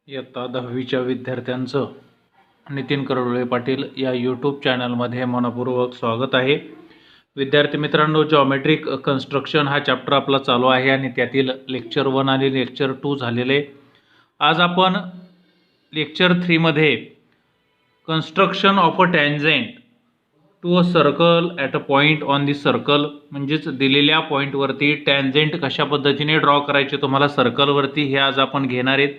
इयत्ता 10वीच्या विद्यार्थ्यांचं नितीन करडुळे पाटील या यूट्यूब चॅनलमध्ये मनपूर्वक स्वागत आहे. विद्यार्थी मित्रांनो, जॉमेट्रिक कन्स्ट्रक्शन हा चॅप्टर आपला चालू आहे आणि त्यातील लेक्चर 1 आणि लेक्चर 2 झालेले. आज आपण लेक्चर 3 मध्ये construction of a tangent to a circle at a point on the circle, म्हणजेच दिलेल्या पॉईंटवरती टँजेंट कशा पद्धतीने ड्रॉ करायचे तुम्हाला सर्कलवरती, हे आज आपण घेणार आहेत.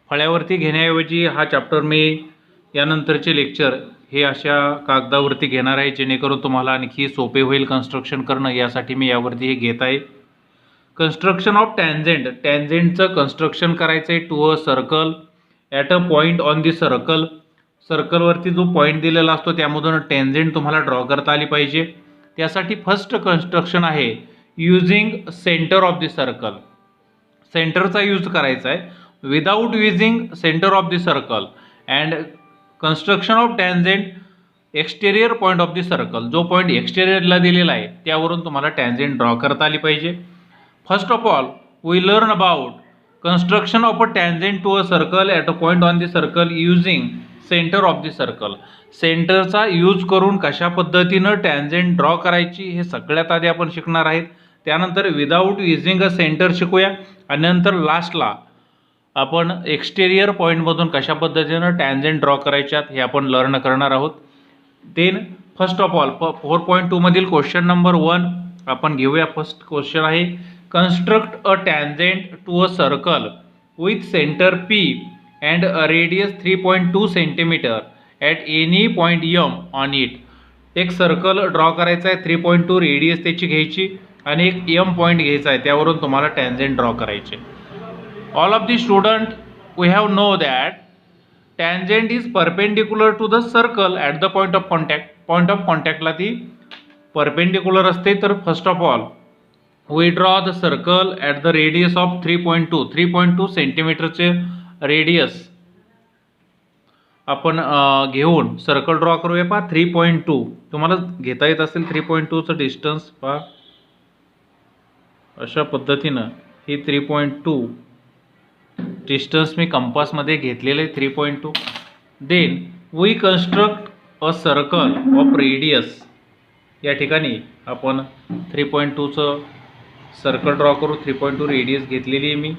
फळ्यावरती घेण्याऐवजी हा चॅप्टर मी यानंतरचे लेक्चर हे अशा कागदावरती घेणार आहे, जेणेकरून तुम्हाला आणखी सोपे होईल कन्स्ट्रक्शन करणं. यासाठी मी यावरती हे घेत आहे. कन्स्ट्रक्शन ऑफ टँजेंट, टँजेंटचं कन्स्ट्रक्शन करायचं आहे to a circle at a point on the circle. सर्कलवरती जो पॉईंट दिलेला असतो त्यामधून टँजेंट तुम्हाला ड्रॉ करता आली पाहिजे. त्यासाठी फर्स्ट कन्स्ट्रक्शन आहे using centre of the circle. सेंटरचा यूज करायचा आहे without using centre of the circle and construction of tangent exterior point of the circle. जो पॉईंट एक्सटेरियरला दिलेला आहे त्यावरून तुम्हाला टँजेंट ड्रॉ करता आली पाहिजे. First of all we learn about construction of a tangent to a circle at a point on the circle using centre of the circle. सेंटरचा यूज करून कशा पद्धतीनं टँजेंट ड्रॉ करायची हे सगळ्यात आधी आपण शिकणार आहेत. त्यानंतर विदाउट युजिंग अ सेंटर शिकूया आणि नंतर लास्टला आपण एक्सटेरियर पॉईंटमधून कशा पद्धतीनं टँजेंट ड्रॉ करायच्यात हे आपण लर्न करणार आहोत. देन फर्स्ट ऑफ ऑल 4.2 मधील क्वेश्चन नंबर 1 आपण घेऊया. फर्स्ट क्वेश्चन आहे construct a tangent to a circle with centre P and a radius 3.2 centimetre at any point M on it. एक सर्कल ड्रॉ करायचा आहे, 3.2 रेडियस त्याची घ्यायची आणि एक यम पॉईंट घ्यायचा आहे, त्यावरून तुम्हाला टँजेंट ड्रॉ करायचे. All of the student we have know that tangent is perpendicular to the circle at the point of contact. Point of contact ला ती perpendicular असते. तर first of all we draw the circle at the radius of 3.2 सेंटीमीटरचे radius आपण घेऊन circle draw करूया. पहा 3.2 तुम्हाला घेता येत असेल 3.2चं डिस्टन्स. पहा अशा पद्धतीनं ही 3.2 डिस्टन्स मी कंपासमध्ये घेतलेले 3.2. Then we construct a circle of radius. या ठिकाणी आपण 3.2चं सर्कल ड्रॉ करू. 3.2 रेडियस घेतलेली आहे मी.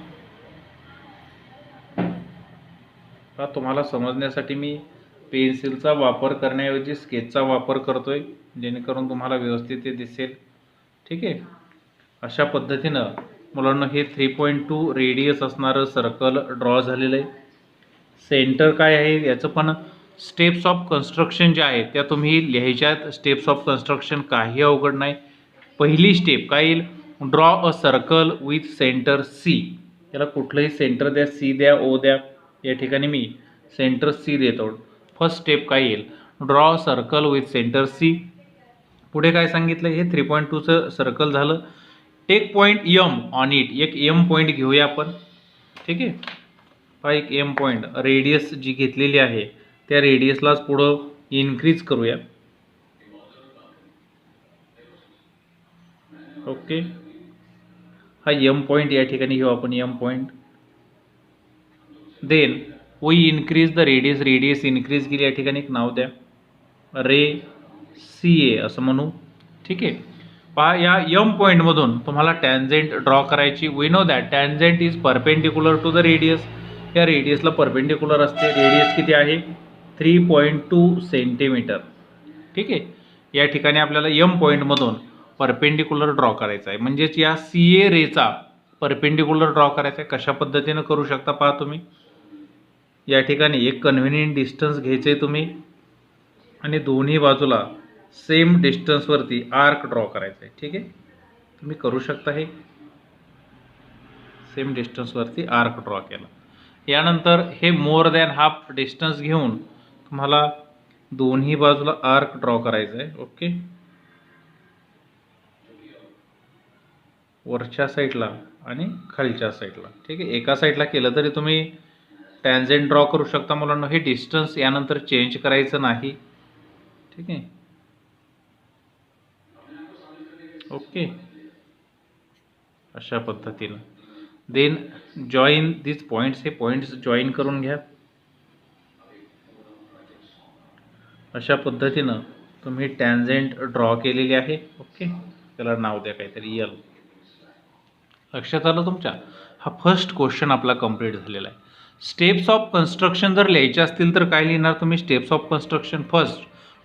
तुम्हाला समजण्यासाठी मी पेन्सिलचा वापर करण्याऐवजी स्केचचा वापर करतोय, जेणेकरून तुम्हाला व्यवस्थित ते दिसेल. ठीक आहे. अशा पद्धतीनं मुलांना हे 3.2 रेडियस असणारं सर्कल ड्रॉ झालेलं आहे. सेंटर काय आहे याचं पण स्टेप्स ऑफ कन्स्ट्रक्शन ज्या आहेत त्या तुम्ही लिहायच्यात. स्टेप्स ऑफ कन्स्ट्रक्शन काही अवघड नाही. पहिली स्टेप काय येईल, draw a circle with centre C. याला कुठलंही सेंटर द्या, सी द्या, ओ द्या. या ठिकाणी मी सेंटर सी देतो. फर्स्ट स्टेप काय येईल, draw circle with centre C. पुढे काय सांगितलं, हे 3.2चं सर्कल झालं. Take point M on it. एक एम पॉईंट घेऊया आपण. ठीक आहे. हा एक एम पॉईंट रेडियस जी घेतलेली आहे त्या रेडियसलाच पुढं इन्क्रीज करूया. ओके. हा एम पॉईंट या ठिकाणी घेऊ आपण, M point. Then we increase the radius. Radius increase केली, या ठिकाणी एक नाव द्या, रे सी ए असं म्हणू. ठीक आहे. पहा या यम पॉईंटमधून तुम्हाला टँजेंट ड्रॉ करायची. We know that tangent is perpendicular to the radius. या रेडियसला परपेंडिक्युलर असते. रेडियस किती आहे, 3.2 सेंटीमीटर. ठीक आहे. या ठिकाणी आपल्याला यम पॉईंटमधून परपेंडिक्युलर ड्रॉ करायचा आहे, म्हणजेच या सी ए रेचा परपेंडिक्युलर ड्रॉ करायचा आहे. कशा पद्धतीनं करू शकता पहा तुम्ही. या ठिकाणी एक कन्व्हिनियंट डिस्टन्स घ्यायचे तुम्ही आणि दोन्ही बाजूला सेम डिस्टन्सवरती आर्क ड्रॉ करायचा आहे. ठीक आहे. तुम्ही करू शकता. हे सेम डिस्टन्सवरती आर्क ड्रॉ केला. यानंतर हे मोर दॅन हाफ डिस्टन्स घेऊन तुम्हाला दोन्ही बाजूला आर्क ड्रॉ करायचा आहे. ओके. वरच्या साईडला आणि खालच्या साईडला. ठीक आहे. एका साईडला केलं तरी तुम्ही टँजेंट ड्रॉ करू शकता मुलांना. हे डिस्टन्स यानंतर चेंज करायचं नाही. ठीक आहे. ओके. अशा पद्धतीनं देन जॉईन दिस पॉईंट्स, हे पॉईंट्स जॉईन करून घ्या. अशा पद्धतीनं तुम्ही टॅन्जेंट ड्रॉ केलेली आहे. ओके, त्याला नाव द्या काहीतरी यल. लक्षात आलं तुमच्या? हा फर्स्ट क्वेश्चन आपला कंप्लीट झालेला आहे. स्टेप्स ऑफ कन्स्ट्रक्शन जर लिहायचे असतील तर काय लिहिणार तुम्ही? Steps of construction. First,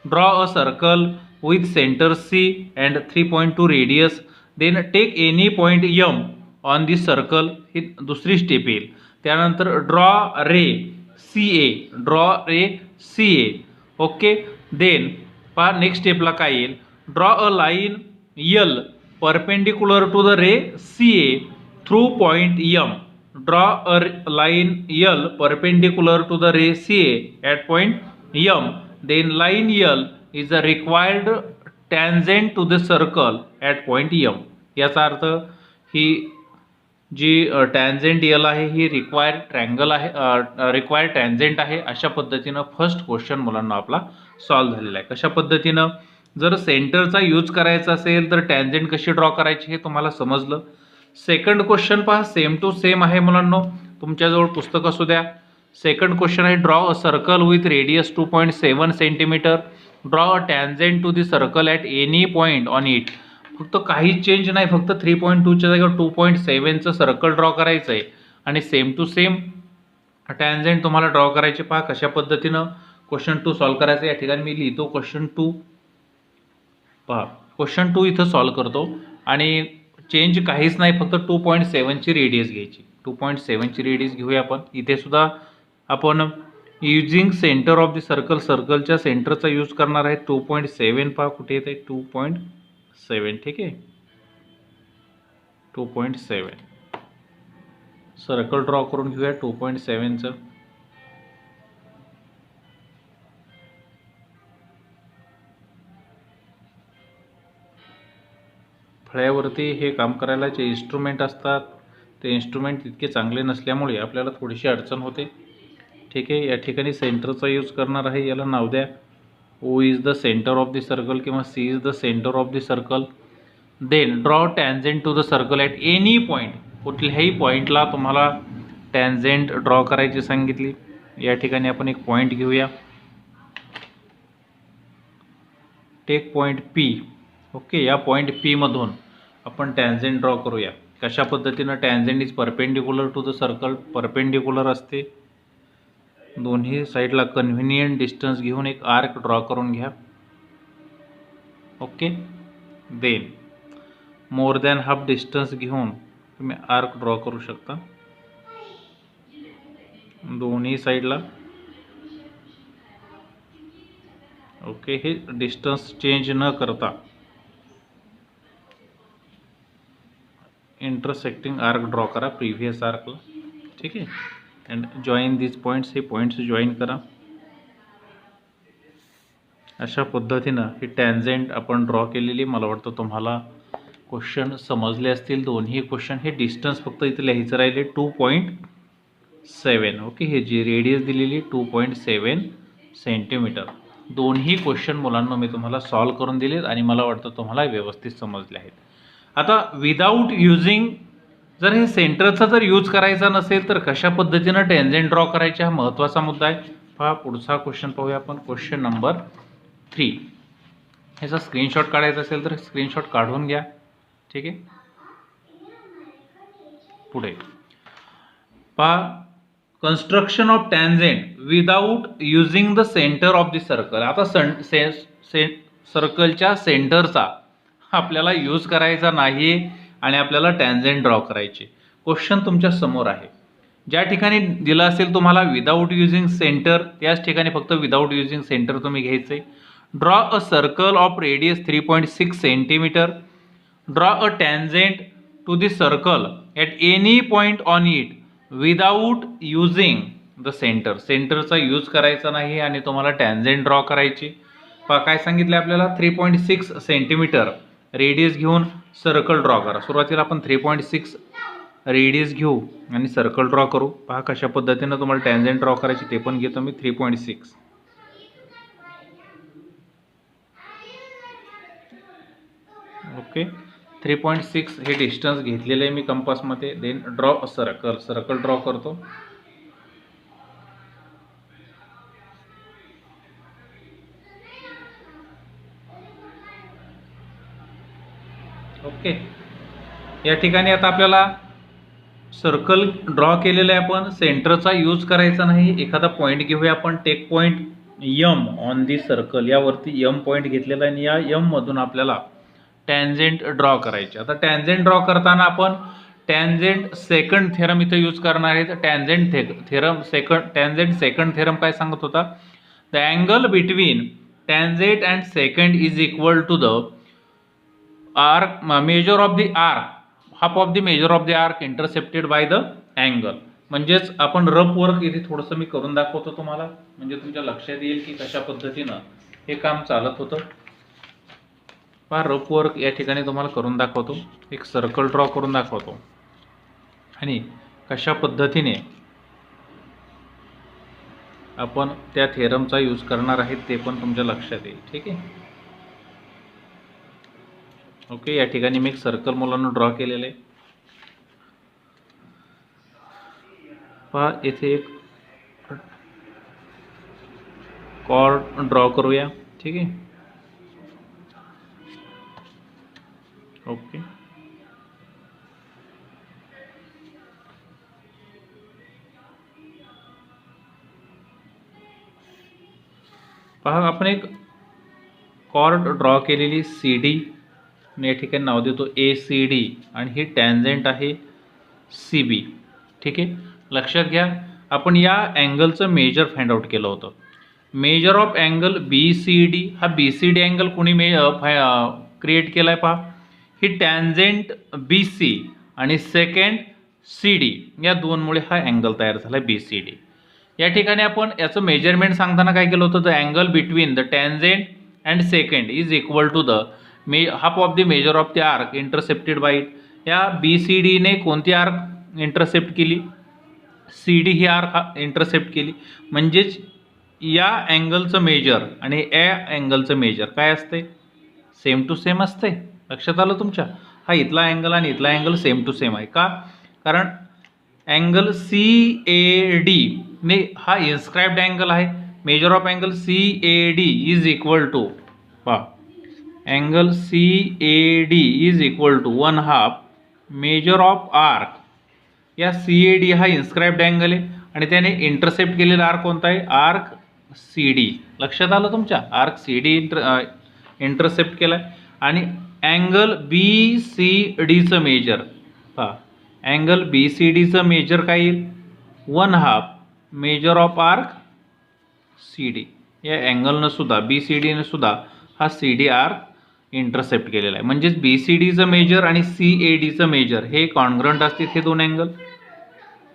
draw a circle with centre C and 3.2 radius. Then take any point M on this circle. ही दुसरी स्टेप येईल. त्यानंतर draw ray CA, draw ray CA. Okay, then पहा नेक्स्ट स्टेपला काय येईल? Draw a line L perpendicular to the ray CA through point M. Draw a line L perpendicular to the ray CA at point M. Then line L is a required tangent to the circle at point M. याचा अर्थ ही जी tangent L आहे ही required triangle आहे, required tangent आहे. अशा पद्धतीनं फर्स्ट क्वेश्चन मुलांना आपला सॉल्व्ह झालेला आहे. कशा पद्धतीनं? जर सेंटरचा यूज करायचा असेल तर टॅन्जेंट कशी ड्रॉ करायची हे तुम्हाला समजलं. सेकंड क्वेश्चन पहा, सेम टू सेम आहे मुलांनो. तुमच्याजवळ पुस्तक असू द्या. सेकंड क्वेश्चन आहे draw a circle with radius 2.7 centimetre. Draw a tangent to the circle at any point on it. फक्त काही चेंज नाही, फक्त 3.2च्या जागेवर 2.7चं सर्कल ड्रॉ करायचं आहे आणि सेम टू सेम टॅन्जेंट तुम्हाला ड्रॉ करायचे. पहा कशा पद्धतीनं क्वेश्चन 2 सॉल्व्ह करायचं. या ठिकाणी मी लिहितो क्वेश्चन 2. पहा क्वेश्चन 2 इथं सॉल्व्ह करतो आणि चेंज काहीच नाही, फक्त 2.7ची रेडियस घ्यायची. 2.7ची रेडियस घेऊया आपण. इथे सुद्धा आपण using centre of the circle, सर्कलच्या सेंटरचा यूज करणार आहे. 2.7 पहा कुठे येते? 2.7. ठीक आहे, 2.7 सर्कल ड्रॉ करून घेऊया 2.7चं. फळ्यावरती हे काम करायला जे इन्स्ट्रुमेंट असतात ते इन्स्ट्रुमेंट तितके चांगले नसल्यामुळे आपल्याला थोडीशी अडचण होते. ठीक आहे, या ठिकाणी सेंटरचा यूज करणार आहे. याला नाव द्या O is the centre of the circle किंवा C is the centre of the circle. Then draw tangent to the circle at any point. कुठल्याही पॉईंटला तुम्हाला टॅन्जेंट ड्रॉ करायची सांगितली. या ठिकाणी आपण एक पॉईंट घेऊया. Take point P. ओके, या पॉईंट P मधून आपण टॅन्जेंट ड्रॉ करूया. कशा पद्धतीनं? Tangent is perpendicular to the circle. Perpendicular असते. दोन्ही साईडला कन्व्हिनियंट डिस्टन्स घेऊन एक आर्क ड्रॉ करून घ्या. Okay, then more than half distance घेऊन तुम्ही आर्क ड्रॉ करू शकता दोन्ही साईडला. ओके, हे डिस्टन्स चेंज न करता इंटरसेक्टिंग आर्क ड्रॉ करा प्रीवियस आर्कला. ठीक आहे, अँड जॉईन दिस पॉईंट्स. हे पॉईंट्स जॉईन करा. अशा पद्धतीनं ही टॅन्जेंट आपण ड्रॉ केलेली. मला वाटतं तुम्हाला क्वेश्चन समजले असतील. दोन्ही क्वेश्चन. हे डिस्टन्स फक्त इथे लिहायचं राहिले 2.7. ओके, हे जी रेडियस दिलेली 2.7 सेंटीमीटर. दोन्ही क्वेश्चन मुलांना मी तुम्हाला सॉल्व्ह करून दिलेत आणि मला वाटतं तुम्हाला व्यवस्थित समजले आहेत. आता विदाऊट युजिंग, जर हे सेंटरचा जर यूज करायचा नसेल तर कशा पद्धतीनं टॅन्जेंट ड्रॉ करायचे हा महत्त्वाचा मुद्दा आहे. पहा पुढचा क्वेश्चन पाहूया आपण. Question number 3. ह्याचा स्क्रीनशॉट काढायचा असेल तर स्क्रीनशॉट काढून घ्या. ठीक आहे, पुढे पहा. Construction of tangent without using the centre of the circle. आता सर्कलच्या सेंटरचा आपल्याला यूज करायचा नाही आणि आपल्याला टॅन्जेंट ड्रॉ करायचे. क्वेश्चन तुमच्या समोर आहे. ज्या ठिकाणी दिलं असेल तुम्हाला विदाऊट युजिंग सेंटर, त्याच ठिकाणी फक्त विदाऊट युजिंग सेंटर तुम्ही घ्यायचे. Draw a circle of radius 3.6 centimetre. Draw a tangent to the circle at any point on it without using the centre. सेंटरचा यूज करायचा नाही आणि तुम्हाला टॅन्जेंट ड्रॉ करायची. पहा काय सांगितलं आपल्याला? 3.6 सेंटीमीटर रेडियस घेऊन सर्कल ड्रॉ करा. सुरुवातीला आपण 3.6 रेडियस घेऊ आणि सर्कल ड्रॉ करू. पहा कशा पद्धतीनं तुम्हाला टॅन्जेंट ड्रॉ करायची ते पण घेतो मी. 3.6. ओके, 3.6 हे डिस्टन्स घेतलेलं आहे मी कंपासमध्ये. देन ड्रॉ सर्कल ड्रॉ करतो. ओके, या ठिकाणी आता आपल्याला सर्कल ड्रॉ केलेलं आहे. आपण सेंटरचा यूज करायचा नाही. एखादा पॉईंट घेऊया आपण. Take point M on the circle. यावरती यम पॉईंट घेतलेला आहे आणि या यम मधून आपल्याला टॅन्जेंट ड्रॉ करायचे. आता टॅन्जेंट ड्रॉ करताना आपण टॅन्जेंट सेकंड थेरम इथे यूज करणार आहे. टॅन्जेंट सेकंड थेरम काय सांगत होता? The angle between tangent and secant is equal to the arc measure of the arc, half of the measure of the arc intercepted by the angle. म्हणजेच आपण rough work इथे थोडंसं मी करून दाखवतो तुम्हाला, म्हणजे तुमच्या लक्षात येईल की कशा पद्धतीनं हे काम चालत होतं. पहा, रफ वर्क या ठिकाणी तुम्हाला करून दाखवतो. एक सर्कल ड्रॉ करून दाखवतो आणि कशा पद्धतीने आपण त्या थेरमचा यूज करणार आहेत ते पण तुमच्या लक्षात येईल. ठीक आहे. ओके, या ठिकाणी मी एक सर्कल मुलांना ड्रॉ केलेलं आहे. पहा, इथे एक कॉर्ड ड्रॉ करूया. ठीक आहे. ओके, पहा, आपण एक कॉर्ड ड्रॉ केलेली CD या ठिकाणी नाव देतो ACD आणि ही टॅन्जेंट आहे CB. ठीक आहे. लक्षात घ्या, आपण या अँगलचं मेजर फाइंड आउट केलं होतं. Major of angle BCD. हा BCD अँगल कोणी क्रिएट केला आहे? पहा, ही टॅन्जेंट BC आणि सेकंड CD या दोनमुळे हा अँगल तयार झाला BCD. या ठिकाणी आपण याचं मेजरमेंट सांगताना काय केलं होतं? The angle between the tangent and secant is equal to the half of the measure of the arc intercepted by it. या BCDने कोणती आर्क इंटरसेप्ट केली? CD ही आर्क इंटरसेप्ट केली. म्हणजेच या अँगलचं मेजर आणि या अँगलचं मेजर काय असते? सेम टू सेम असते. लक्षात आलं तुमच्या? हा इथला अँगल आणि इथला अँगल सेम टू सेम आहे. का? कारण अँगल CAD ने हा इन्स्क्राइब्ड अँगल आहे. Measure of angle CAD is equal to, पहा, angle CAD is equal to 1/2 measure of arc. या CAD हा इन्स्क्राइब्ड अँगल आहे आणि त्याने इंटरसेप्ट केलेला आर्क कोणता आहे? Arc CD. लक्षात आलं तुमच्या? आर्क CD इंटरसेप्ट केला आहे. आणि अँगल BCDचं मेजर, पहा, अँगल BCDचं मेजर काय येईल? 1/2 मेजर ऑफ आर्क CD. या अँगलनं सुद्धा BCDनं सुद्धा हा CD आर्क इंटरसेप्ट केलेला आहे. म्हणजेच BCDचं मेजर आणि CADचं मेजर हे कॉन्ग्रंट असतील हे दोन अँगल.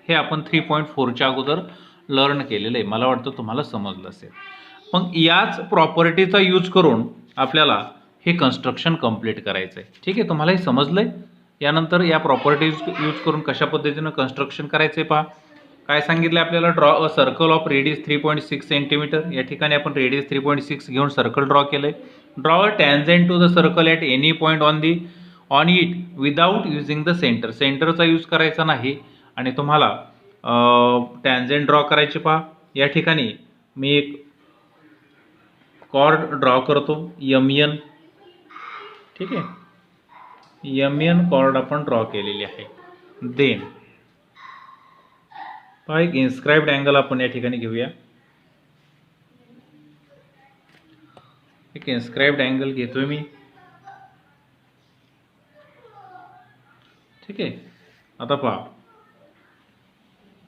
हे आपण 3.4च्या अगोदर लर्न केलेलं आहे. मला वाटतं तुम्हाला समजलं असेल. मग याच प्रॉपर्टीचा यूज करून आपल्याला हे कन्स्ट्रक्शन कंप्लीट करायचं आहे. ठीक आहे, तुम्हाला हे समजलं आहे? यानंतर या प्रॉपर्टीज यूज करून कशा पद्धतीनं कन्स्ट्रक्शन करायचं आहे पहा. काय सांगितलं आपल्याला? Draw a circle of radius 3.6 centimetre. या ठिकाणी आपण रेडियस 3.6 घेऊन सर्कल ड्रॉ केलं आहे. Draw a tangent to the circle at any point on it without using the centre. सेंटरचा यूज करायचा नाही आणि तुम्हाला टॅन्जेंट ड्रॉ करायचे. पहा, या ठिकाणी मी एक कॉर्ड ड्रॉ करतो MN. ठीक आहे, MN कॉर्ड आपण ड्रॉ केलेली आहे. देन पहा, एक इन्स्क्राइब्ड अँगल आपण या ठिकाणी घेऊया. एक इन्स्क्राइब्ड अँगल घेतोय मी. ठीक आहे. आता पहा,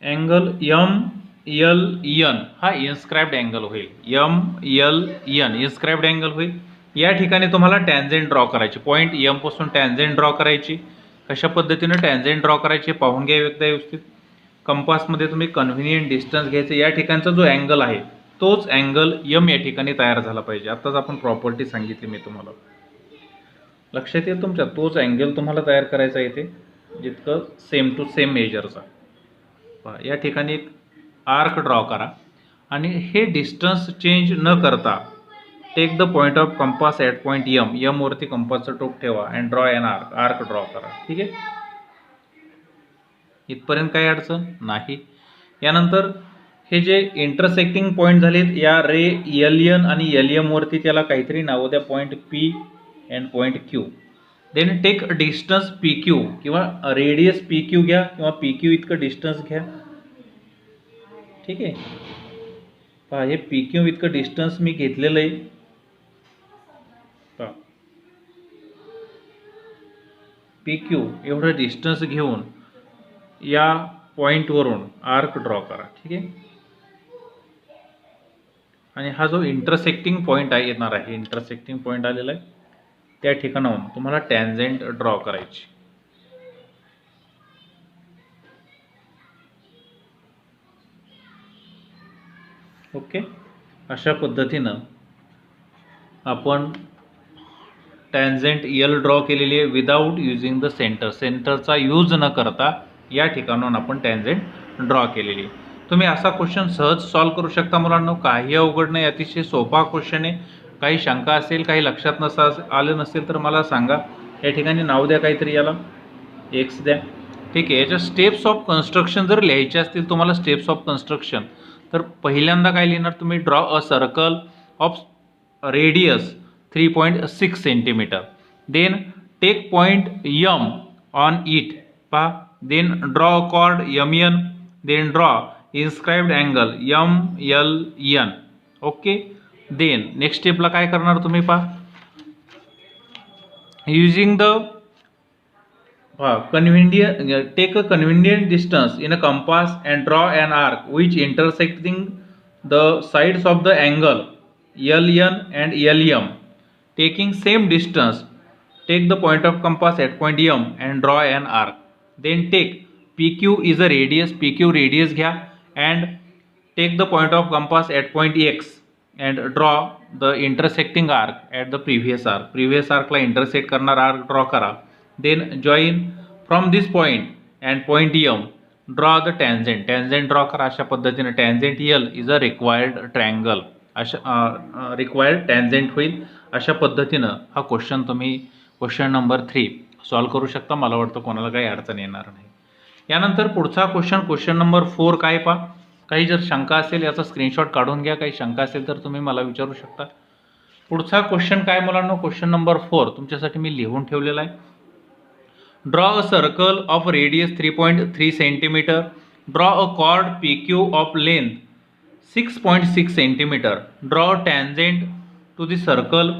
अँगल MLN हा इन्स्क्राइब्ड अँगल होईल. MLN इन्स्क्राइब्ड अँगल होईल. या ठिकाणी तुम्हाला टॅन्जेंट ड्रॉ करायची. पॉईंट M पासून टॅन्जेंट ड्रॉ करायची. कशा पद्धतीने टॅन्जेंट ड्रॉ करायची पाहून घ्या एकदा व्यवस्थित. कंपासमध्ये तुम्ही कन्व्हिनियंट डिस्टन्स घ्यायचं. या ठिकाणचा जो अँगल आहे तोच अँगल M या ठिकाणी तयार झाला पाहिजे. आत्ताच आपण प्रॉपर्टी सांगितली मी तुम्हाला. लक्षात येईल तुमच्या? तोच अँगल तुम्हाला तयार करायचा आहे इथे, जितकं सेम टू सेम मेजरचा. पहा, या ठिकाणी एक आर्क ड्रॉ करा आणि हे डिस्टन्स चेंज न करता take the point of compass at point M, यमवरती कंपासचं टोक ठेवा and draw an arc, arc draw करा. ठीक आहे, इथपर्यंत काही अडचण नाही. यानंतर हे जे इंटरसेक्टिंग पॉईंट झालेत या रे एल एन आणि एल एमवरती त्याला काहीतरी नावं द्या, point P and point Q. Then take distance P Q किंवा रेडियस पी क्यू घ्या किंवा पी क्यू इतकं डिस्टन्स घ्या. ठीक आहे, पहा हे पी क्यू इतकं डिस्टन्स मी घेतलेलं आहे. पहा पी क्यू एवढं डिस्टन्स घेऊन या पॉईंटवरून आर्क ड्रॉ करा. ठीक आहे, आणि हा जो इंटरसेक्टिंग पॉईंट आहे येणार आहे, इंटरसेक्टिंग पॉईंट आलेला आहे त्या ठिकाणाहून तुम्हाला टॅन्जेंट ड्रॉ करायची. ओके, अशा पद्धतीनं आपण टॅन्जेंट यल ड्रॉ केलेली आहे विदाऊट युजिंग द सेंटर, सेंटरचा यूज न करता या ठिकाणाहून आपण टॅन्जेंट ड्रॉ केलेली आहे. तुम्ही असा क्वेश्चन सहज सॉल्व करू शकता मुलांना, काही अवघड नाही, अतिशय सोपा क्वेश्चन आहे. काही शंका असेल, काही लक्षात आलं नसेल तर मला सांगा. या ठिकाणी नाव द्या काहीतरी, याला एक्स द्या. ठीक आहे, याच्या स्टेप्स ऑफ कन्स्ट्रक्शन जर लिहायचे असतील तुम्हाला स्टेप्स ऑफ कन्स्ट्रक्शन, तर पहिल्यांदा काय लिहिणार तुम्ही, draw a circle of radius 3.6 centimetre. Then take point M on it, पहा. Then draw a chord M N. Then draw inscribed angle M L N. Okay, then next स्टेपला काय करणार तुम्ही, पहा. Using the take a convenient distance in a compass and draw an arc which intersecting the sides of the angle LN and LM. Taking same distance, take the point of compass at point M and draw an arc. Then take PQ is a radius, PQ radius घ्या and take the point of compass at point X and draw the intersecting arc at the previous arc. Previous arc ला intersect करणार arc draw करा. Then join from this point and point M, draw the tangent. Tangent draw करा. अशा पद्धतीने tangent L is a required triangle. अशा required tangent होईल. अशा पद्धतीनं हा क्वेश्चन तुम्ही क्वेश्चन नंबर 3 सॉल्व करू शकता. मला वाटतं कोणाला काही अडचण येणार नाही. यानंतर पुढचा क्वेश्चन नंबर 4 काय, पहा. काही जर शंका असेल याचा स्क्रीनशॉट काढून घ्या. काही शंका असेल तर तुम्ही मला विचारू शकता. पुढचा क्वेश्चन काय मुलांना, क्वेश्चन नंबर 4 तुमच्यासाठी मी लिहून ठेवलेला आहे. Draw a circle of radius 3.3 centimetre. Draw a chord PQ of length 6.6 centimetre. Draw tangent to the circle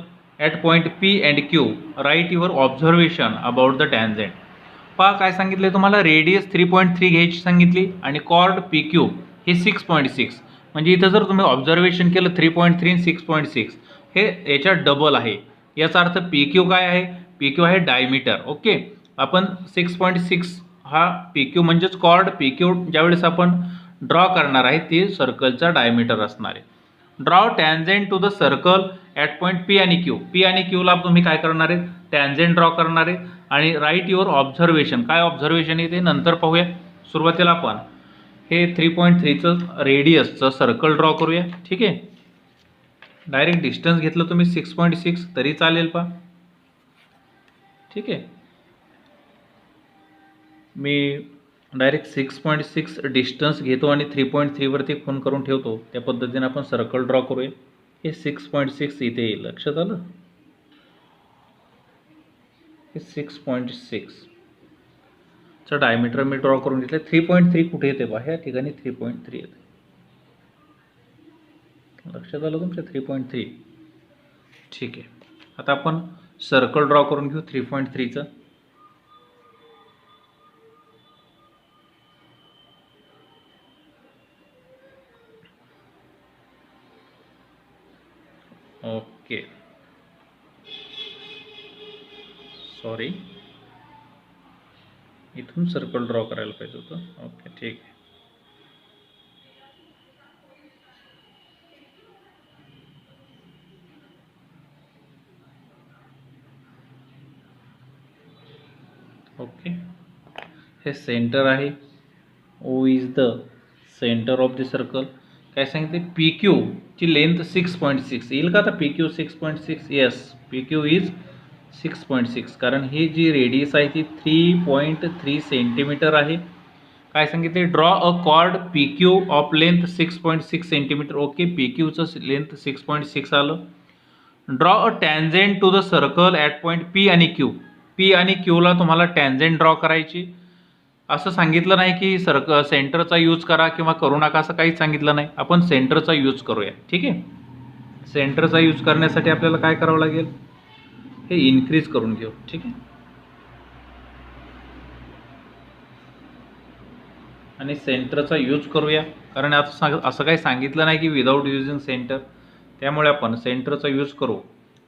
at point P and Q. Write your observation about the tangent. पहा काय सांगितले तुम्हाला, radius 3.3 घ्यायची सांगितली आणि कॉर्ड PQ हे 6.6. म्हणजे इथं जर तुम्ही ऑब्झर्वेशन केलं 3.3 आणि 6.6 हे याच्या डबल आहे. याचा अर्थ PQ काय आहे, PQ आहे डायमीटर. ओके, आपण 6.6 हा PQ म्हणजेच कॉर्ड PQ ज्यावेळेस आपण ड्रॉ करणार आहे ते सर्कलचा डायमीटर असणार आहे. Draw tangent to the circle at point P आणि Q. P आणि Qला तुम्ही काय करणार आहे, टॅन्जेंट ड्रॉ करणार आहे. आणि राईट युअर ऑब्झर्वेशन. काय ऑब्झर्वेशन आहे ते नंतर पाहूया. सुरुवातीला आपण हे 3.3चं रेडियसचं सर्कल ड्रॉ करूया. ठीक आहे, डायरेक्ट डिस्टन्स घेतलं तुम्ही 6.6 तरी चालेल, पहा. ठीक आहे, मी डायरेक्ट 6.6 डिस्टन्स घेतो आणि 3.3 वरती खून करून ठेवतो. त्या पद्धतीने आपण सर्कल ड्रॉ करूया. हे 6.6 इथे येईल, लक्षात आलं. हे 6.6 चं डायमीटर मी ड्रॉ करून घेतलं. 3.3 कुठे येते, पहा ह्या ठिकाणी 3.3 येते. लक्षात आलं तुमच्या 3.3. ठीक आहे, आता आपण सर्कल ड्रॉ करून घेऊ 3.3चं. ओके, सॉरी, इथून सर्कल ड्रॉ करायला पाहिजे होतं. ओके, ठीक आहे. ओके, हे सेंटर आहे. O is the centre of the circle. काय सांगितले, पी क्यू ची लेंथ 6.6 येईल का आता, P Q 6.6, yes P Q is 6.6, कारण ही जी रेडियस आहे ती 3.3 सेंटीमीटर आहे. काय सांगितले, draw a chord P Q of length 6.6 centimetre. Okay, P क्यूचं लेंथ 6.6 आलं. Draw a tangent to the circle at point P आणि क्यू. पी आणि क्यूला तुम्हाला टॅन्जेंट ड्रॉ करायची. असं सांगितलं नाही की सेंटरचा यूज करा किंवा करू नका, असं काहीच सांगितलं नाही. आपण सेंटरचा यूज करूया. ठीक आहे, सेंटरचा यूज करण्यासाठी आपल्याला काय करावं लागेल, हे इन्क्रीज करून घेऊ. ठीक आहे, आणि सेंटरचा यूज करूया, कारण आता असं काही सांगितलं नाही की विदाऊट युजिंग सेंटर. त्यामुळे आपण सेंटरचा यूज करू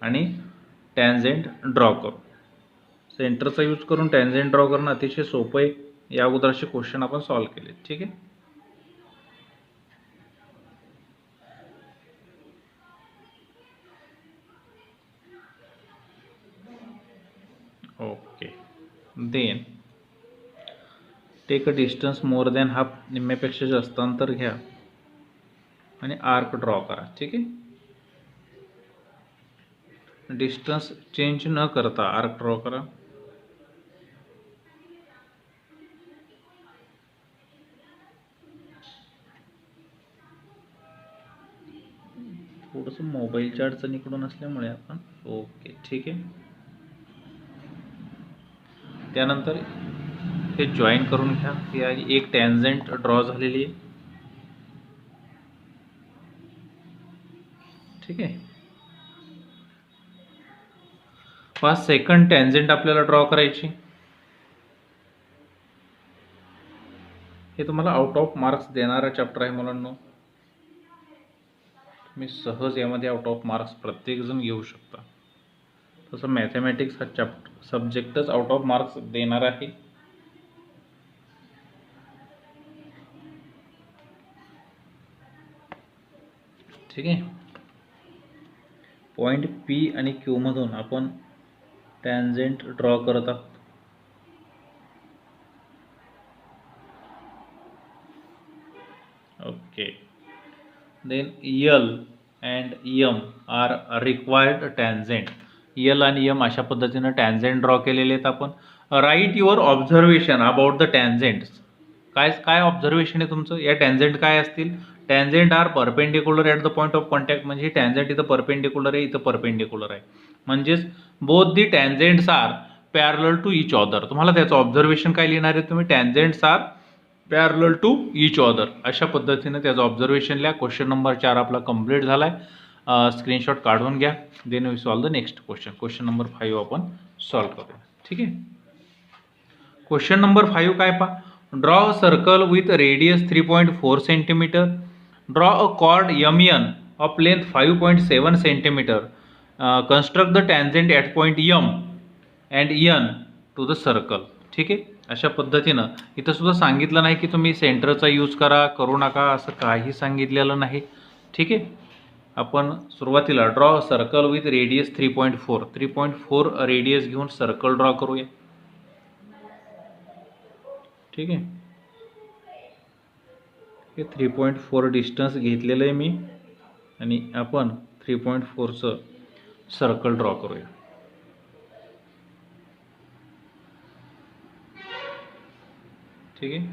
आणि टॅन्जेंट ड्रॉ करू. सेंटरचा यूज करून टॅन्जेंट ड्रॉ करणं अतिशय सोपं आहे. या अगोदरचे क्वेश्चन आपण सॉल्व्ह केले. ठीक आहे, okay. Then take a distance more than half, निम्म्यापेक्षा जास्त अंतर घ्या आणि आर्क ड्रॉ करा. ठीक आहे, डिस्टन्स चेंज न करता आर्क ड्रॉ करा. थोडंसं मोबाईलच्या अडचणीकडून असल्यामुळे आपण, ओके ठीक आहे. त्यानंतर हे जॉईन करून घ्या. ही एक टॅन्जेंट ड्रॉ झालेली आहे. ठीक आहे, सेकंड टॅन्जेंट आपल्याला ड्रॉ करायची. हे तुम्हाला आउट ऑफ मार्क्स देणारा चॅप्टर आहे मुलांनो. तुम्ही सहज यामध्ये आउट ऑफ मार्क्स प्रत्येकजण घेऊ शकता. तसं मॅथमॅटिक्स हा सब्जेक्टच आउट ऑफ मार्क्स देणार आहे. ठीक आहे, पॉईंट पी आणि क्यू मधून आपण टॅन्जेंट ड्रॉ करत आहोत. Okay, then L and M are required tangent. L आणि यम अशा पद्धतीनं टॅन्जेंट ड्रॉ केलेले आहेत आपण. Write your observation about the tangents. काय ऑब्झर्वेशन आहे तुमचं, या टॅन्जेंट काय असतील, tangent are perpendicular at the point of contact. म्हणजे टॅन्जेंट इथं परपेंडिक्युलर आहे, इथं परपेंडिक्युलर आहे. म्हणजेच both the tangents are parallel to each other. तुम्हाला त्याचं ऑब्झर्वेशन काय लिहिणार आहे तुम्ही, tangents are parallel to each other. अशा पद्धतीने त्याचं ऑब्झर्वेशन लिहा. क्वेश्चन नंबर 4 आपला कंप्लीट झाला आहे. स्क्रीनशॉट काढून घ्या. Then we solve the next question. Question number 5 आपण सॉल्व करूया. ठीक आहे, क्वेश्चन नंबर 5 काय पहा, draw a circle with radius 3.4 centimetre. Draw a chord MN of length 5.7 centimetre. Construct the tangent at point M and N to the circle. ठीक आहे, अशा पद्धतीनं इथं सुद्धा सांगितलं नाही की तुम्ही सेंटरचा यूज करू नका, असं काही सांगितलेलं नाही. ठीक आहे, आपण सुरुवातीला draw circle with radius 3.4 radius घेऊन सर्कल ड्रॉ करूया. ठीक आहे, हे 3.4 डिस्टन्स घेतलेलं आहे मी आणि आपण 3.4चं सर्कल ड्रॉ करूया. ठीक आहे,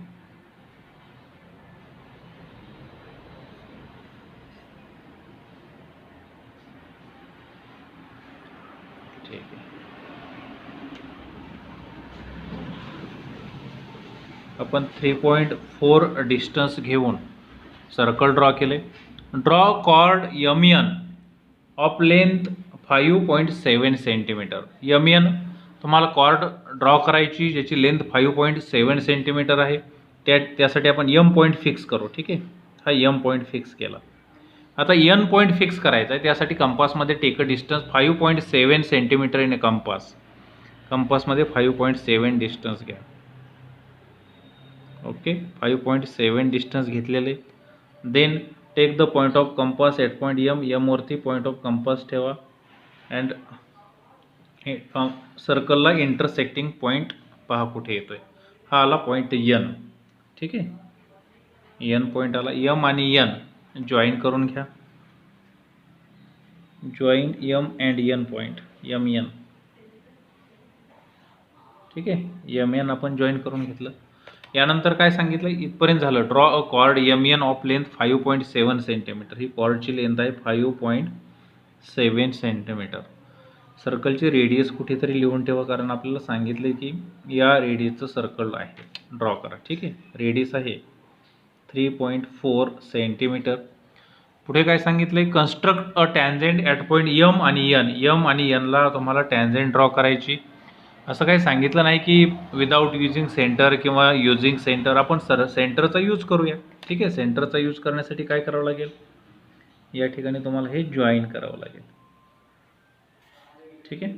ठीक आहे. आपण 3.4 डिस्टन्स घेऊन सर्कल ड्रॉ केले. Draw chord MN of length 5.7 centimetre. MN तुम्हाला कॉर्ड ड्रॉ करायची ज्याची लेंथ 5.7 सेंटीमीटर आहे. त्यासाठी आपण M पॉईंट फिक्स करू. ठीक आहे, हा M पॉईंट फिक्स केला. आता N पॉईंट फिक्स करायचा आहे, त्यासाठी कंपासमध्ये take a distance 5.7 centimetre in कंपासमध्ये 5.7 डिस्टन्स घ्या. ओके, 5.7 डिस्टन्स घेतलेले. Then take the point of compass at point M वरती पॉईंट ऑफ कंपास ठेवा अँड सर्कलला इंटरसेक्टिंग पॉईंट पहा कुठे येतोय. हा आला पॉईंट N. ठीक आहे, N पॉईंट आला. M आणि N जॉईन करून घ्या. Join M and N point, M N. ठीक आहे, एम एन आपण जॉईन करून घेतलं. यानंतर काय सांगितलं, इथपर्यंत झालं. Draw a chord M N of length 5.7 centimetre. ही कॉर्डची लेंथ आहे 5.7 सेंटीमीटर. सर्कलची रेडियस कुठेतरी लिहून ठेवा, कारण आपल्याला सांगितले की या रेडियसचं सर्कल आहे, ड्रॉ करा. ठीक आहे, रेडियस आहे 3.4 सेंटीमीटर. पुढे काय सांगितलंय, construct a tangent at point M आणि एन. एम आणि एनला तुम्हाला टॅन्जेंट ड्रॉ करायची. असं काही सांगितलं नाही की विदाऊट युजिंग सेंटर किंवा युजिंग सेंटर. आपण सेंटरचा यूज करूया. ठीक आहे, सेंटरचा यूज करण्यासाठी काय करावं लागेल, या ठिकाणी तुम्हाला हे जॉईन करावं लागेल. ठीक आहे,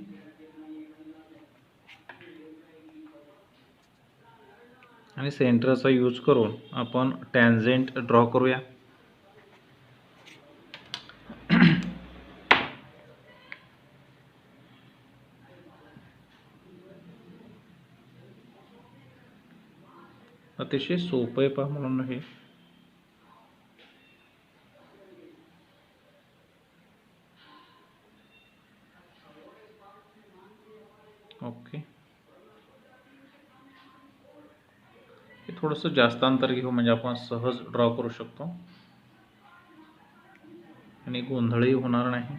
आणि सेंटरचा यूज करून आपण टॅन्जेंट ड्रॉ करूया. अतिशय सोपं आहे पहा, म्हणून हे ओके. हे थोडंसं जास्त अंतर घेऊ म्हणजे आपण सहज ड्रॉ करू शकतो आणि गोंधळही होणार नाही.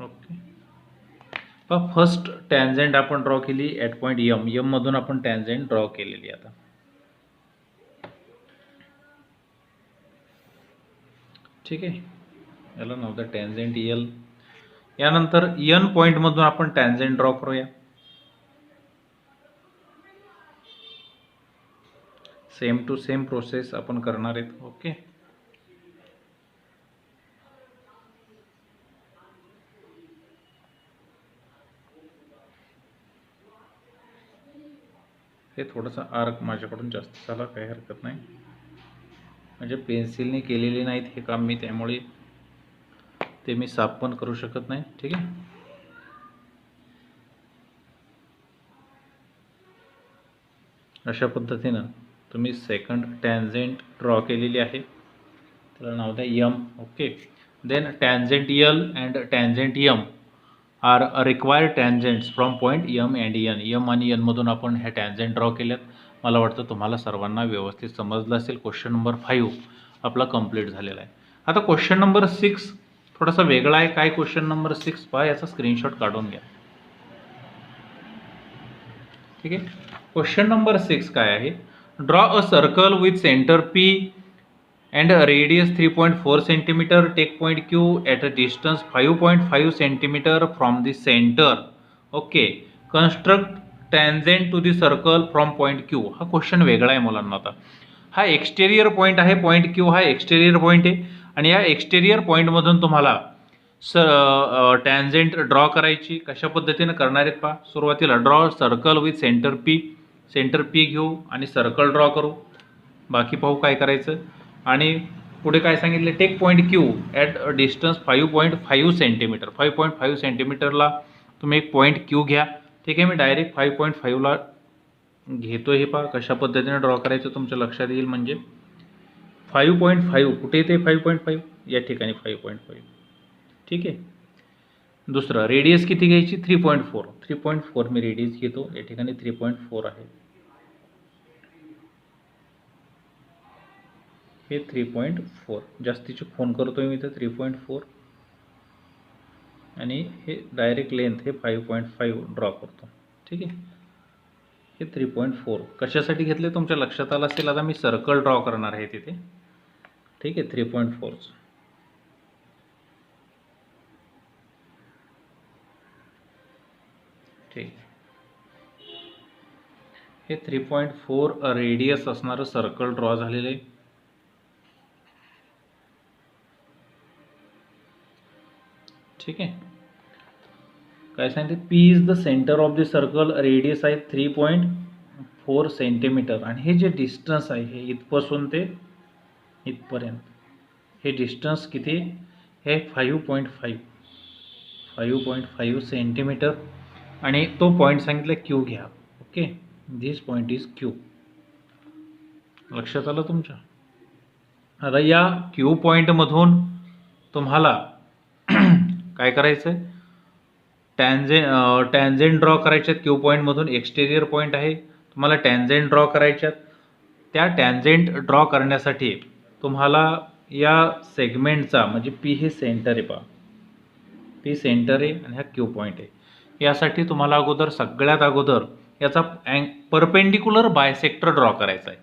ओके, पहा फर्स्ट टॅन्जेंट आपण ड्रॉ केली ॲट पॉईंट एम. एम मधून आपण टॅन्जेंट ड्रॉ केलेली. आता ठीक आहे, याला नाव द्या टॅन्जेंट एल. यानंतर एन पॉईंट मधून आपण टॅन्जेंट ड्रॉ करूया. सेम टू सेम प्रोसेस आपण करणार आहेत. ओके, हे थोडंसं आर्क माझ्याकडून जास्त झाला, काही हरकत नाही. म्हणजे पेन्सिलने केलेले नाहीत हे काम मी, त्यामुळे ते मी साफ पण करू शकत नाही. ठीक आहे, अशा पद्धतीनं तुम्ही सेकंड टॅन्जेंट ड्रॉ केलेली आहे. त्याला नाव द्या M. Okay, then tangent L and tangent M are required tangents from point M and N. M आणि एनमधून आपण ह्या टॅन्जेंट ड्रॉ केल्यात. मला वाटतं तुम्हाला सर्वांना व्यवस्थित समजलं असेल. क्वेश्चन नंबर 5 आपला कंप्लीट झालेला आहे. आता क्वेश्चन नंबर 6 थोडासा वेगळा आहे. काय क्वेश्चन नंबर 6 पहा, याचा स्क्रीनशॉट काढून घ्या. ठीक आहे, क्वेश्चन नंबर 6 काय आहे, draw a circle with centre P and radius 3.4 centimeter. Take point Q at a distance 5.5 centimeter from the center. Okay, construct tangent to the circle from point Q. हा question वेगळा आहे मुलांना. आता हा exterior point आहे, point Q हा exterior point आहे, आणि या एक्सटेरियर पॉईंटमधून तुम्हाला टॅन्जेंट ड्रॉ करायची. कशा पद्धतीने करणार आहेत पहा. सुरुवातीला draw circle with centre P. Centre P घेऊ आणि सर्कल ड्रॉ करू. बाकी पाहू काय करायचं. आणि पुढे काय सांगितले, take point Q at distance 5.5 centimetre. 5.5 सेंटीमीटरला तुम्ही एक पॉईंट क्यू घ्या. ठीक आहे, मी डायरेक्ट 5.5ला घेतो. हे पहा कशा पद्धतीने ड्रॉ करायचं तुमच्या लक्षात येईल. म्हणजे 5.5 कुठे येते, 5.5 या ठिकाणी 5.5. ठीक आहे, दुसरं रेडियस किती घ्यायची, 3.4. 3.4 मी रेडियस घेतो. या ठिकाणी 3.4 आहे. हे 3.4 जास्तीचे फोन करतोय मी तर 3.4, आणि हे डायरेक्ट लेंथ हे 5.5 ड्रॉ करतो. ठीक आहे, हे 3.4 कशासाठी घेतले तुमच्या लक्षात आलं असेल. आता मी सर्कल ड्रॉ करणार आहे तिथे. ठीक आहे, 3.4. ठीक, हे 3.4 रेडियस असणारं सर्कल ड्रॉ झालेलं आहे. ठीक आहे, काय सांगितलं, P is the centre of the circle. Radius आहे 3.4 सेंटीमीटर, आणि हे जे डिस्टन्स आहे हे इथपासून ते इथपर्यंत, हे डिस्टन्स किती, हे 5.5 सेंटीमीटर, आणि तो पॉईंट सांगितलं क्यू घ्या. Okay, this point is Q. लक्षात आलं तुमच्या. आता या क्यू पॉईंटमधून तुम्हाला काय करायचं आहे, टॅन्जेंट ड्रॉ करायच्यात. क्यू पॉईंटमधून एक्सटेरियर पॉईंट आहे, तुम्हाला टॅन्जेंट ड्रॉ करायच्यात. त्या टॅन्जेंट ड्रॉ करण्यासाठी तुम्हाला या सेगमेंटचा म्हणजे पी हे सेंटर आहे पहा, पी सेंटर आहे आणि हा क्यू पॉईंट आहे. यासाठी तुम्हाला अगोदर सगळ्यात अगोदर याचा परपेंडिक्युलर बायसेक्टर ड्रॉ करायचा आहे.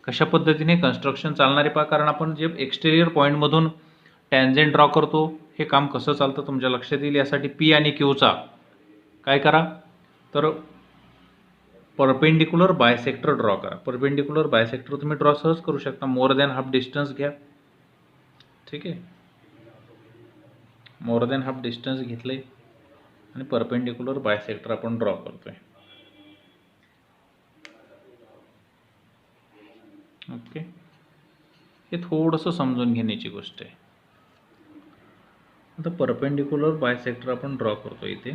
कशा पद्धतीने कन्स्ट्रक्शन चालणार आहे पहा, कारण आपण जे एक्सटेरियर पॉईंटमधून टॅन्जेंट ड्रॉ करतो हे काम कसं चालतं तुमच्या लक्षात येईल. यासाठी पी आणि क्यूचा काय करा तर परपेंडिक्युलर बायसेक्टर ड्रॉ करा. परपेंडिक्युलर बायसेक्टर तुम्ही ड्रॉ सहज करू शकता. मोर दॅन हाफ डिस्टन्स घ्या. ठीक आहे, मोर दॅन हाफ डिस्टन्स घेतले आणि परपेंडिक्युलर बायसेक्टर आपण ड्रॉ करतोय. ओके, हे थोडंसं समजून घेण्याची गोष्ट आहे. आता परपेंडिक्युलर बायसेक्टर आपण ड्रॉ करतो इथे.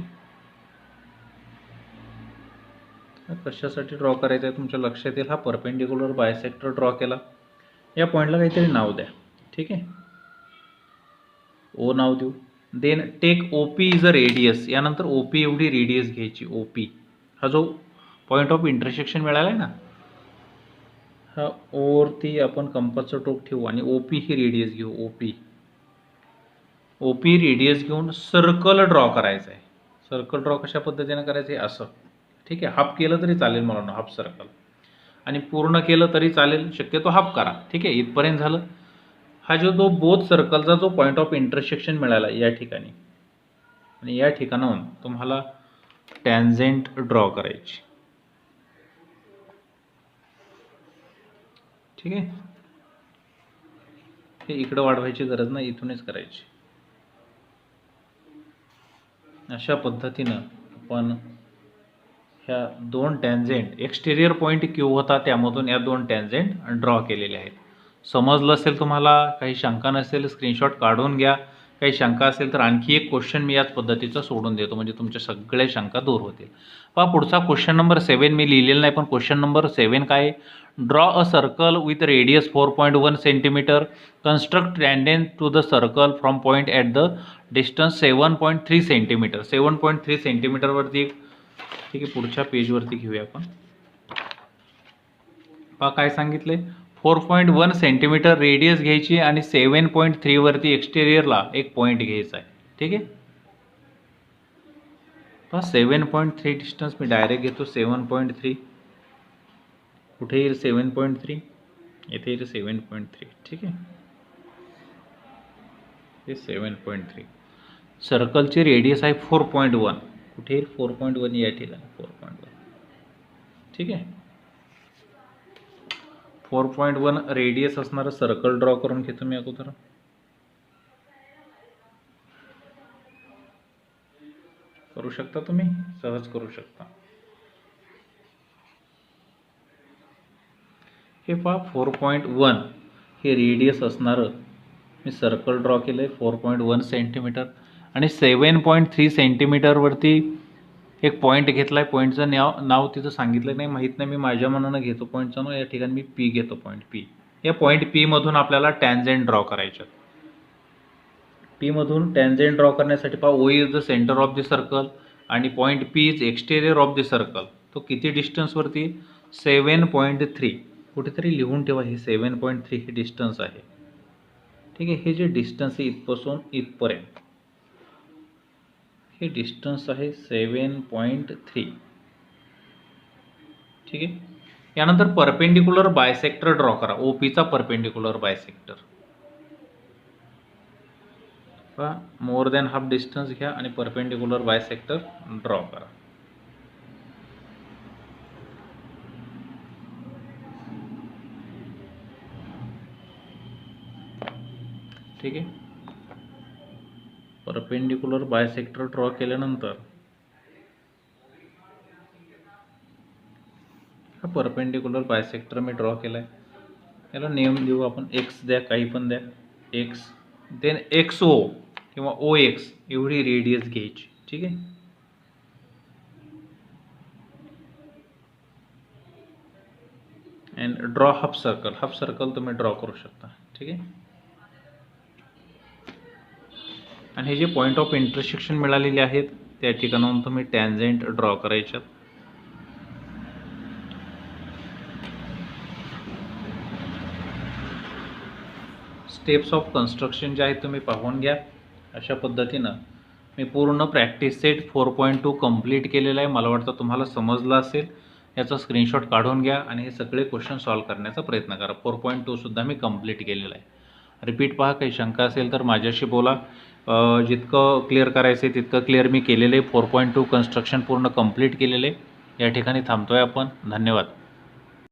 कशासाठी ड्रॉ करायचं आहे तुमच्या लक्षात येईल. हा परपेंडिक्युलर बायसेक्टर ड्रॉ केला, या पॉईंटला काहीतरी नाव द्या. ठीक आहे, ओ नाव देऊ. Then take O P is a radius. यानंतर ओ पी एवढी रेडियस घ्यायची. ओ पी हा जो पॉईंट ऑफ इंटरसेक्शन मिळाला आहे ना, हा ओवरती आपण कंपासचं टोक ठेवू आणि ओ पी ही रेडियस घेऊ. O P, O P radius घेऊन सर्कल ड्रॉ करायचं आहे. सर्कल ड्रॉ कशा पद्धतीने करायचं आहे असं. ठीक आहे, हाफ केलं तरी चालेल मला, हाफ सर्कल, आणि पूर्ण केलं तरी चालेल, शक्यतो हाफ करा. ठीक आहे, इथपर्यंत झालं. हा जो तो बोथ सर्कलचा जो पॉईंट ऑफ इंटरसेक्शन मिळाला या ठिकाणी, आणि या ठिकाणाहून तुम्हाला टॅन्जेंट ड्रॉ करायची. ठीक आहे, हे इकडं वाढवायची गरज नाही, इथूनच करायची. अशा पद्धतीनं आपण ह्या दोन टॅन्जेंट, एक्सटेरियर पॉईंट क्यू होता त्यामधून या दोन टॅन्जेंट ड्रॉ केलेले आहेत. समजलं असेल तुम्हाला, काही शंका नसेल स्क्रीनशॉट काढून घ्या. काही शंका असेल तर आणखी एक क्वेश्चन मी याच पद्धतीचा सोडून देतो, म्हणजे तुमच्या सगळ्या शंका दूर होतील. पहा पुढचा क्वेश्चन नंबर 7 मी लिहिलेला नाही, पण क्वेश्चन नंबर 7 काय आहे, draw a circle with radius 4.1 centimetre. Construct tangent to the circle from point at the distance 7.3 centimetre. 7.3 सेंटीमीटरवरती. ठीक आहे, पुढच्या पेजवरती घेऊया आपण. पहा काय सांगितले, 4.1 सेंटीमीटर रेडियस घ्यायची आणि 7.3 वरती एक्सटेरियरला एक पॉईंट घ्यायचा आहे. ठीक आहे, पहा 7.3 डिस्टन्स मी डायरेक्ट घेतो. 7.3 कुठे येईल, 7.3 येथे येईल 7.3. ठीक आहे, हे 7.3. सर्कलची रेडियस आहे 4.1. कुठे येईल 4.1 या ठिकाणी 4.1. ठीक आहे, 4.1 रेडियस असणारं सर्कल ड्रॉ करून घेतो मी अगोदर. करू शकता तुम्ही, सहज करू शकता. हे पहा 4.1 हे रेडियस असणारं मी सर्कल ड्रॉ केलं आहे 4.1 सेंटीमीटर, आणि 7.3 सेंटीमीटरवरती एक पॉईंट घेतला आहे. पॉईंटचं नाव तिथं सांगितलं नाही, माहीत नाही, मी माझ्या मनानं घेतो पॉईंटचं नाव. या ठिकाणी मी पी घेतो, पॉईंट पी. या पॉईंट पीमधून आपल्याला टॅन्जेंट ड्रॉ करायच्यात. पीमधून टॅन्जेंट ड्रॉ करण्यासाठी पहा, O is the centre of the circle आणि point P is exterior of the circle. तो किती डिस्टन्सवरती, 7.3. कुठेतरी लिहून ठेवा, हे 7.3 हे डिस्टन्स आहे. ठीक आहे, हे जे डिस्टन्स आहे इथपासून इथपर्यंत, हे डिस्टन्स आहे 7.3. ठीक आहे, यानंतर परपेंडिक्युलर बायसेक्टर ड्रॉ करा. ओपीचा परपेंडिक्युलर बायसेक्टर पहा, मोर दॅन हाफ डिस्टन्स घ्या आणि परपेंडिक्युलर बायसेक्टर ड्रॉ करा. ठीक आहे, परपेंडिक्युलर बायसेक्टर ड्रॉ केल्यानंतर हा परपेंडिक्युलर बायसेक्टर मी ड्रॉ केला आहे. याला नेम देऊ आपण, एक्स द्या, काही पण द्या, एक्स. देन एक्स ओ किंवा ओ एक्स एवढी रेडियस घ्यायची. ठीक आहे, अँड ड्रॉ हाफ सर्कल तुम्ही ड्रॉ करू शकता. ठीक आहे. आणि हे जे पॉईंट ऑफ इंटरसेक्शन मिळालेले आहेत त्या ठिकाणाहून तुम्ही टॅन्जेंट ड्रॉ करायच्यात. स्टेप्स ऑफ कन्स्ट्रक्शन जे आहेत तुम्ही पाहून घ्या. अशा पद्धतीनं मी पूर्ण प्रॅक्टिस सेट 4.2 कंप्लीट केलेला आहे. मला वाटतं तुम्हाला समजलं असेल. याचा स्क्रीनशॉट काढून घ्या आणि हे सगळे क्वेश्चन सॉल्व्ह करण्याचा प्रयत्न करा. 4.2 सुद्धा मी कंप्लीट केलेला आहे. रिपीट पहा. काही शंका असेल तर माझ्याशी बोला. जितकं क्लिअर करायचं आहे तितकं क्लिअर मी केलेलं आहे. 4.2 कन्स्ट्रक्शन पूर्ण कंप्लीट केलेलं आहे. या ठिकाणी थांबतोय आपण. धन्यवाद.